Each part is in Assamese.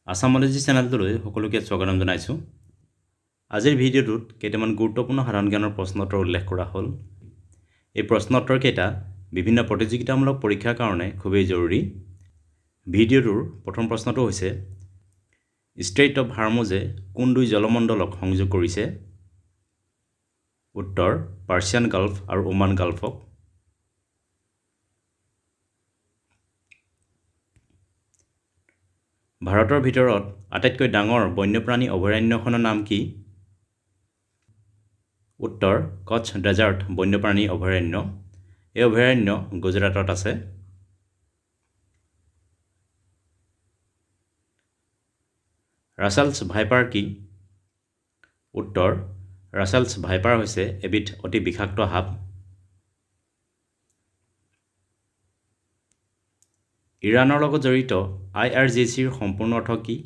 আসামোলজি চেনেলটোলৈ সকলোকে স্বাগতম জনাইছোঁ। আজিৰ ভিডিঅ'টোত কেইটামান গুৰুত্বপূৰ্ণ সাধাৰণ জ্ঞানৰ প্ৰশ্নোত্তৰ উল্লেখ কৰা হ'ল। এই প্ৰশ্নোত্তৰকেইটা বিভিন্ন প্ৰতিযোগিতামূলক পৰীক্ষাৰ কাৰণে খুবেই জৰুৰী। ভিডিঅ'টোৰ প্ৰথম প্ৰশ্নটো হৈছে ষ্ট্ৰেইট অফ হাৰ্মুজে কোন দুই জলমণ্ডলক সংযোগ কৰিছে? উত্তৰ পাৰ্চিয়ান গাল্ফ আৰু ওমান গাল্ফক। ভাৰতৰ ভিতৰত আটাইতকৈ ডাঙৰ বন্যপ্ৰাণী অভয়াৰণ্যখনৰ নাম কি? উত্তৰ কচ্ছ ডেজাৰ্ট বন্যপ্ৰাণী অভয়াৰণ্য। এই অভয়াৰণ্য গুজৰাটত আছে। ৰাছেলছ ভাইপাৰ কি? উত্তৰ ৰাছেলছ ভাইপাৰ হৈছে এবিধ অতি বিষাক্ত সাপ। ইৰাণৰ লগত জড়িত IRGCৰ সম্পূৰ্ণ অৰ্থ কি?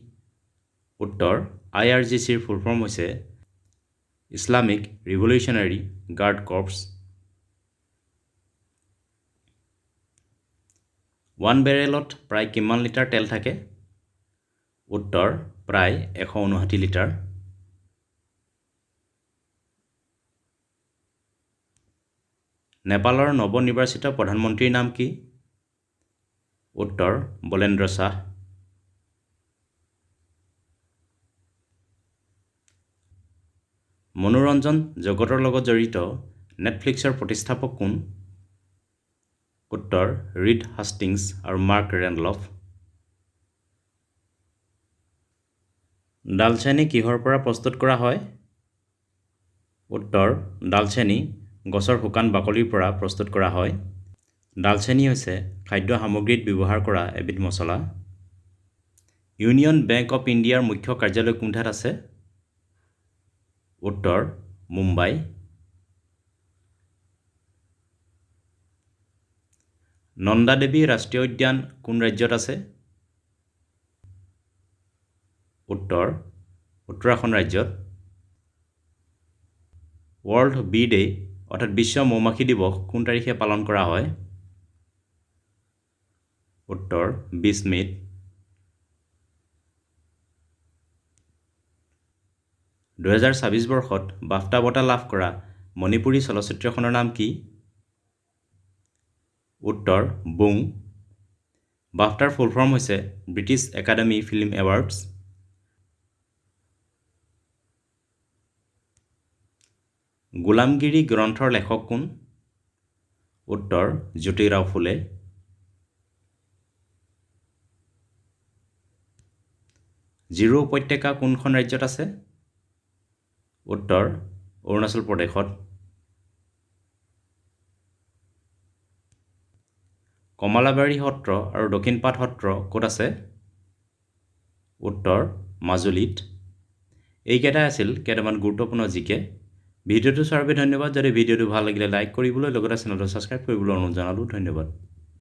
উত্তৰ IRGCৰ ফুল ফৰ্ম হৈছে ইছলামিক ৰিভলিউশ্যনাৰী গাৰ্ড কৰ্পছ। 1 বেৰেলত প্ৰায় কিমান লিটাৰ তেল থাকে? উত্তৰ প্ৰায় 159 লিটাৰ। নেপালৰ নৱনিৰ্বাচিত প্ৰধানমন্ত্ৰীৰ নাম কি? উত্তৰ বলেন্দ্ৰ শ্বাহ। মনোৰঞ্জন জগতৰ লগত জড়িত নেটফ্লিক্সৰ প্ৰতিষ্ঠাপক কোন? উত্তৰ ৰীড হাষ্টিংছ আৰু মাৰ্ক ৰেণ্ডলফ। ডালচেনি কিহৰ পৰা প্ৰস্তুত কৰা হয়? উত্তৰ ডালচেনি গছৰ শুকান বাকলিৰ পৰা প্ৰস্তুত কৰা হয়। ডালচেনি হৈছে খাদ্য সামগ্ৰীত ব্যৱহাৰ কৰা এবিধ মছলা। ইউনিয়ন বেংক অৱ ইণ্ডিয়াৰ মুখ্য কাৰ্যালয় কোন ঠাইত আছে? উত্তৰ মুম্বাই। নন্দা দেৱী ৰাষ্ট্ৰীয় উদ্যান কোন ৰাজ্যত আছে? উত্তৰ উত্তৰাখণ্ড ৰাজ্যত। ৱৰ্ল্ড বী ডে অৰ্থাৎ বিশ্ব মৌমাখি দিৱস কোন তাৰিখে পালন কৰা হয়? উত্তৰ 20 মে'ত। (2026) বৰ্ষত বাফটা বঁটা লাভ কৰা মণিপুৰী চলচ্চিত্ৰখনৰ নাম কি? উত্তৰ বুং। বাফটাৰ ফুল ফৰ্ম হৈছে ব্ৰিটিছ একাডেমী ফিল্ম এৱাৰ্ডছ। গোলামগিৰি গ্ৰন্থৰ লেখক কোন? উত্তৰ জ্যোতিৰাও ফুলে। জিৰো উপত্যকা কোনখন ৰাজ্যত আছে? উত্তৰ অৰুণাচল প্ৰদেশত। কমলাবাৰী সত্ৰ আৰু দক্ষিণপাট সত্ৰ ক'ত আছে? উত্তৰ মাজুলীত। এইকেইটাই আছিল কেইটামান গুৰুত্বপূৰ্ণ জিকে। ভিডিঅ'টো চোৱাৰ বাবে ধন্যবাদ। যদি ভিডিঅ'টো ভাল লাগিলে লাইক কৰিবলৈ লগতে চেনেলটো ছাবস্ক্ৰাইব কৰিবলৈ অনুৰোধ জনালোঁ। ধন্যবাদ।